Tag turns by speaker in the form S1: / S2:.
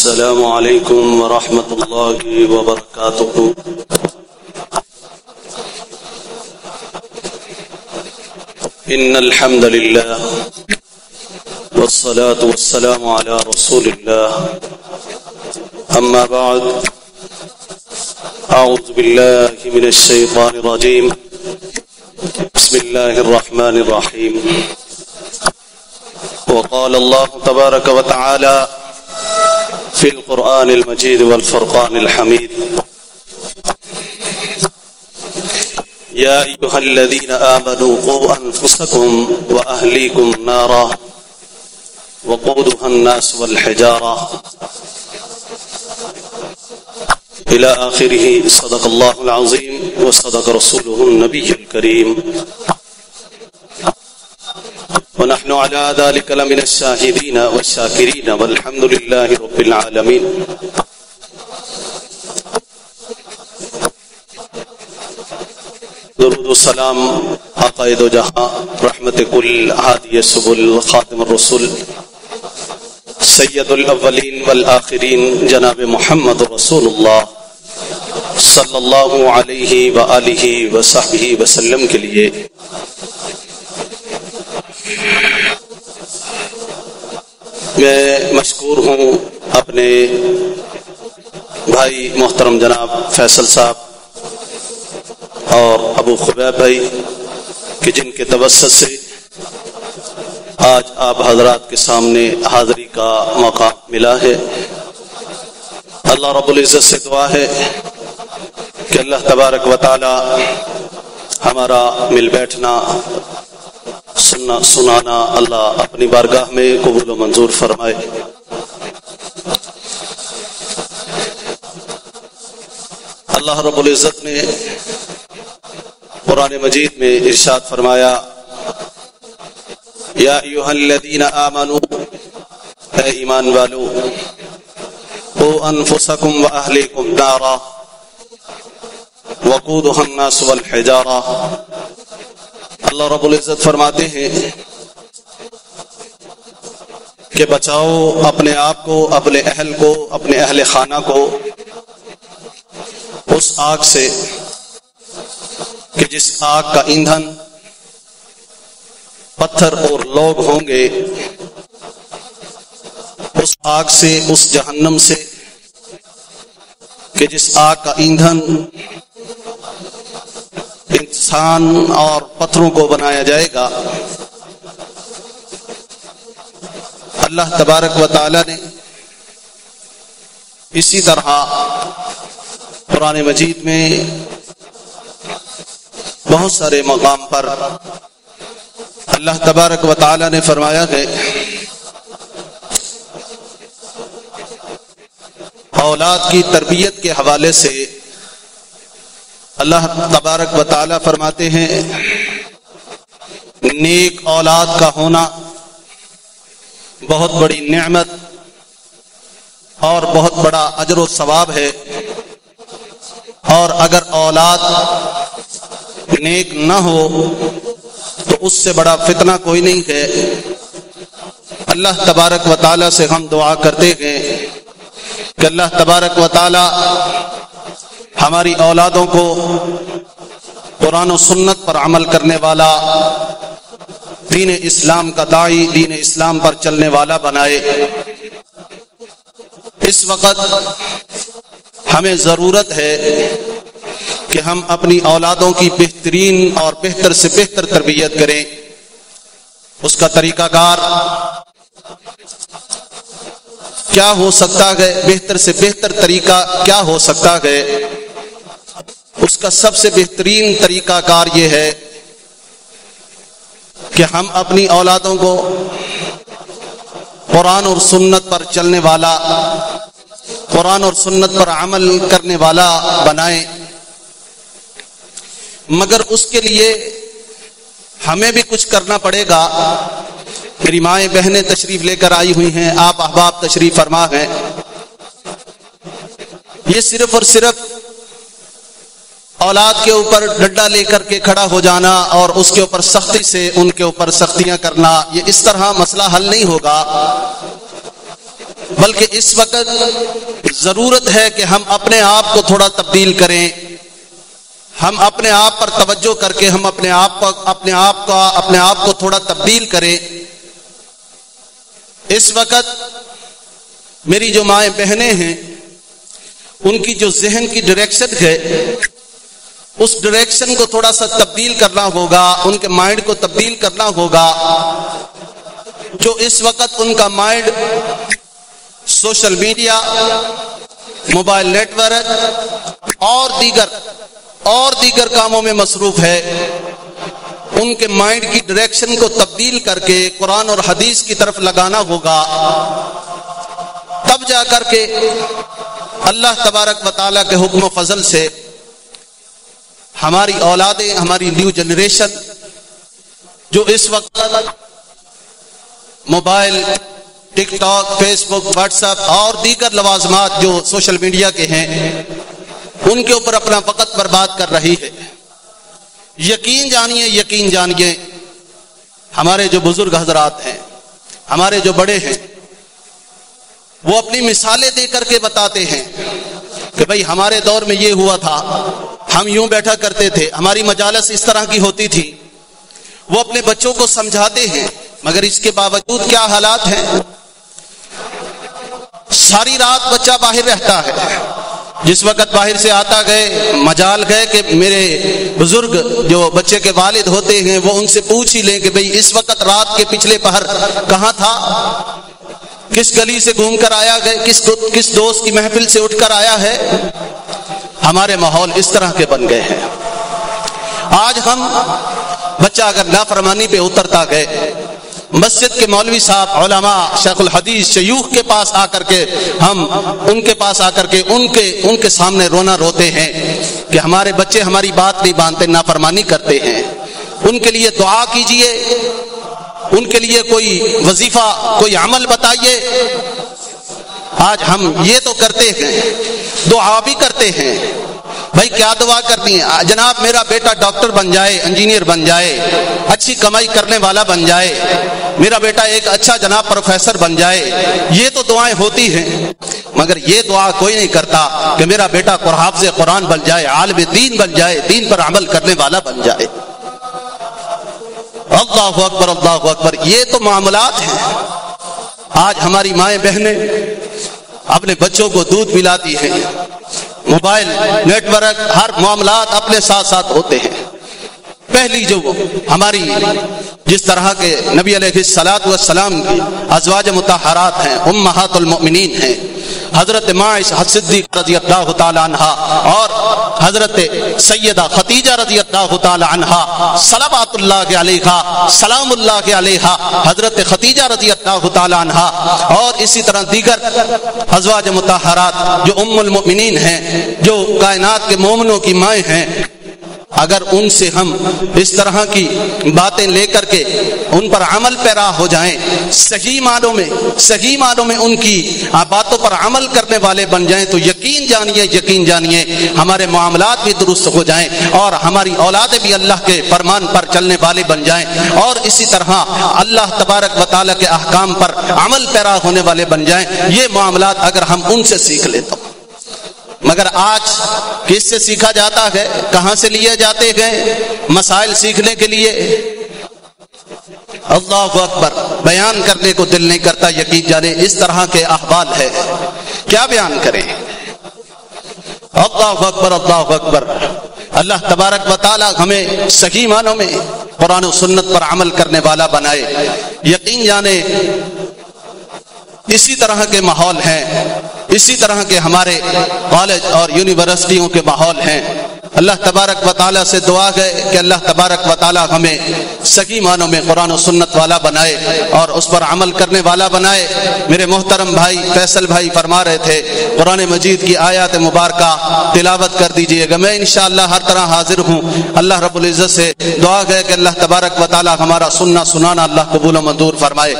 S1: السلام عليكم ورحمة الله وبركاته. إن الحمد لله والصلاة والسلام على رسول الله. أما بعد، أعوذ بالله من الشيطان الرجيم. بسم الله الرحمن الرحيم. وقال الله تبارك وتعالى في القرآن المجيد والفرقان الحميد: يا أيها الذين آمنوا قوا أنفسكم وأهليكم نارا وقودها الناس والحجارة إلى آخره. صدق الله العظيم وصدق رسوله النبي الكريم، ونحن على ذلك لمن الشاهدين والشاكرين، والحمد لله رب العالمين. درود و سلام آقائے دو جہاں، رحمت کل، ہادی سبل، خاتم الرسل، سید الاولین والآخرین، جناب محمد رسول اللہ صلی اللہ علیہ وآلہ وصحبہ وسلم کے لیے میں مشکور ہوں اپنے بھائی محترم جناب فیصل صاحب اور ابو خبیب بھائی کہ جن کے توسط سے آج آپ حضرات کے سامنے حاضری کا موقع ملا ہے. اللہ رب العزت سے دعا ہے کہ اللہ تبارک و تعالی ہمارا مل بیٹھنا، سنانا اللہ اپنی بارگاہ میں قبول و منظور فرمائے. اللہ رب العزت نے قرآن مجید میں ارشاد فرمایا: یا ایھا الذین آمنوا، اے ایمان والو، قوا انفسکم واہلیکم نارا وقودها الناس والحجارہ. اللہ رب العزت فرماتے ہیں کہ بچاؤ اپنے آپ کو، اپنے اہل کو، اپنے اہل خانہ کو اس آگ سے کہ جس آگ کا ایندھن پتھر اور لوگ ہوں گے، اس آگ سے، اس جہنم سے کہ جس آگ کا ایندھن انسان اور پتھروں کو بنایا جائے گا. اللہ تبارک و تعالی نے اسی طرح قرآن مجید میں بہت سارے مقام پر اللہ تبارک و تعالی نے فرمایا ہے اولاد کی تربیت کے حوالے سے. اللہ تبارک و تعالی فرماتے ہیں نیک اولاد کا ہونا بہت بڑی نعمت اور بہت بڑا اجر و ثواب ہے، اور اگر اولاد نیک نہ ہو تو اس سے بڑا فتنہ کوئی نہیں ہے. اللہ تبارک و تعالی سے ہم دعا کرتے ہیں کہ اللہ تبارک و تعالی ہماری اولادوں کو قرآن و سنت پر عمل کرنے والا، دین اسلام کا داعی، دین اسلام پر چلنے والا بنائے. اس وقت ہمیں ضرورت ہے کہ ہم اپنی اولادوں کی بہترین اور بہتر سے بہتر تربیت کریں. اس کا طریقہ کار کیا ہو سکتا ہے؟ بہتر سے بہتر طریقہ کیا ہو سکتا ہے؟ اس کا سب سے بہترین طریقہ کار یہ ہے کہ ہم اپنی اولادوں کو قرآن اور سنت پر چلنے والا، قرآن اور سنت پر عمل کرنے والا بنائیں. مگر اس کے لیے ہمیں بھی کچھ کرنا پڑے گا. میری مائیں بہنیں تشریف لے کر آئی ہوئی ہیں، آپ احباب تشریف فرما ہیں. یہ صرف اور صرف اولاد کے اوپر ڈنڈا لے کر کے کھڑا ہو جانا اور اس کے اوپر سختی سے ان کے اوپر سختیاں کرنا، یہ اس طرح مسئلہ حل نہیں ہوگا. بلکہ اس وقت ضرورت ہے کہ ہم اپنے آپ کو تھوڑا تبدیل کریں، ہم اپنے آپ پر توجہ کر کے ہم اپنے آپ کو تھوڑا تبدیل کریں۔ اس وقت میری جو مائیں بہنیں ہیں ان کی جو ذہن کی ڈائریکشن ہے اس ڈائریکشن کو تھوڑا سا تبدیل کرنا ہوگا، ان کے مائنڈ کو تبدیل کرنا ہوگا۔ جو اس وقت ان کا mind social media, mobile network اور دیگر کاموں میں مصروف ہے، ان کے مائنڈ کی ڈائریکشن کو تبدیل کر کے قرآن اور حدیث کی طرف لگانا ہوگا، تب جا کر کے اللہ تبارک و تعالیٰ کے حکم و فضل سے ہماری اولادیں، ہماری نیو جنریشن جو اس وقت موبائل، ٹک ٹاک، فیس بک، واٹس ایپ اور دیگر لوازمات جو سوشل میڈیا کے ہیں ان کے اوپر اپنا وقت برباد کر رہی ہے۔ یقین جانیے ہمارے جو بزرگ حضرات ہیں، ہمارے جو بڑے ہیں، وہ اپنی مثالیں دے کر کے بتاتے ہیں کہ بھئی ہمارے دور میں یہ ہوا تھا، ہم یوں بیٹھا کرتے تھے، ہماری مجالس اس طرح کی ہوتی تھی۔ وہ اپنے بچوں کو سمجھاتے ہیں، مگر اس کے باوجود کیا حالات ہیں؟ ساری رات بچہ باہر رہتا ہے، جس وقت باہر سے آتا گئے، مجال گئے کہ میرے بزرگ جو بچے کے والد ہوتے ہیں وہ ان سے پوچھ ہی لیں کہ بھئی اس وقت رات کے پچھلے پہر کہاں تھا، کس گلی سے گھوم کر آیا گئے، کس دوست کی محفل سے اٹھ کر آیا ہے۔ ہمارے ماحول اس طرح کے بن گئے ہیں۔ آج ہم بچہ اگر نافرمانی پہ اترتا گئے، مسجد کے مولوی صاحب، علماء، شیخ الحدیث، شیوخ کے پاس آ کر کے ہم ان کے سامنے رونا روتے ہیں کہ ہمارے بچے ہماری بات نہیں مانتے، نافرمانی کرتے ہیں۔ ان کے لیے دعا کیجئے، ان کے لیے کوئی وظیفہ، کوئی عمل بتائیے۔ آج ہم یہ تو کرتے ہیں، دعا بھی کرتے ہیں۔ بھائی کیا دعا کرنی ہے؟ جناب میرا بیٹا ڈاکٹر بن جائے، انجینئر بن جائے، اچھی کمائی کرنے والا بن جائے، میرا بیٹا ایک اچھا جناب پروفیسر بن جائے۔ یہ تو دعائیں ہوتی ہیں، مگر یہ دعا کوئی نہیں کرتا کہ میرا بیٹا حافظ قرآن بن جائے، عالم دین بن جائے، دین پر عمل کرنے والا بن جائے۔ اللہ اکبر، اللہ اکبر۔ یہ تو معاملات ہیں۔ آج ہماری مائیں بہنیں اپنے بچوں کو دودھ پلاتی ہیں، موبائل، نیٹ ورک، ہر معاملات اپنے ساتھ ساتھ ہوتے ہیں۔ پہلی جو ہماری جس طرح کے نبی علیہ الصلوۃ والسلام کی ازواج مطہرات ہیں، امہات المؤمنین ہیں، حضرت مائشہ صدیقہ رضی اللہ تعالی عنہا اور حضرت سیدہ خدیجہ رضی اللہ تعالی عنہا، صلوات اللہ علیہا، سلام اللہ علیہا، حضرت خدیجہ رضی اللہ تعالی عنہا، اور اسی طرح دیگر ازواج مطہرات جو ام المؤمنین ہیں، جو کائنات کے مومنوں کی مائیں ہیں، اگر ان سے ہم اس طرح کی باتیں لے کر کے ان پر عمل پیرا ہو جائیں، صحیح معنوں میں ان کی باتوں پر عمل کرنے والے بن جائیں، تو یقین جانیے ہمارے معاملات بھی درست ہو جائیں اور ہماری اولادیں بھی اللہ کے فرمان پر چلنے والے بن جائیں، اور اسی طرح اللہ تبارک و تعالیٰ کے احکام پر عمل پیرا ہونے والے بن جائیں۔ یہ معاملات اگر ہم ان سے سیکھ لیں تو، مگر آج کس سے سیکھا جاتا ہے؟ کہاں سے لیے جاتے ہیں مسائل سیکھنے کے لیے؟ اللہ اکبر، بیان کرنے کو دل نہیں کرتا۔ یقین جانے اس طرح کے احوال ہے، کیا بیان کریں؟ اللہ اکبر، اللہ اکبر۔ اللہ تبارک و تعالی ہمیں صحیح معنوں میں قرآن و سنت پر عمل کرنے والا بنائے۔ یقین جانے اسی طرح کے ماحول ہیں، اسی طرح کے ہمارے کالج اور یونیورسٹیوں کے ماحول ہیں۔ اللہ تبارک و تعالیٰ سے دعا ہے کہ اللہ تبارک و تعالیٰ ہمیں صحیح معنوں میں قرآن و سنت والا بنائے اور اس پر عمل کرنے والا بنائے۔ میرے محترم بھائی فیصل بھائی فرما رہے تھے قرآن مجید کی آیات مبارکہ تلاوت کر دیجئے گا۔ میں انشاءاللہ ہر طرح حاضر ہوں۔ اللہ رب العزت سے دعا ہے کہ اللہ تبارک و تعالیٰ ہمارا سننا سنانا اللہ قبول و منظور فرمائے۔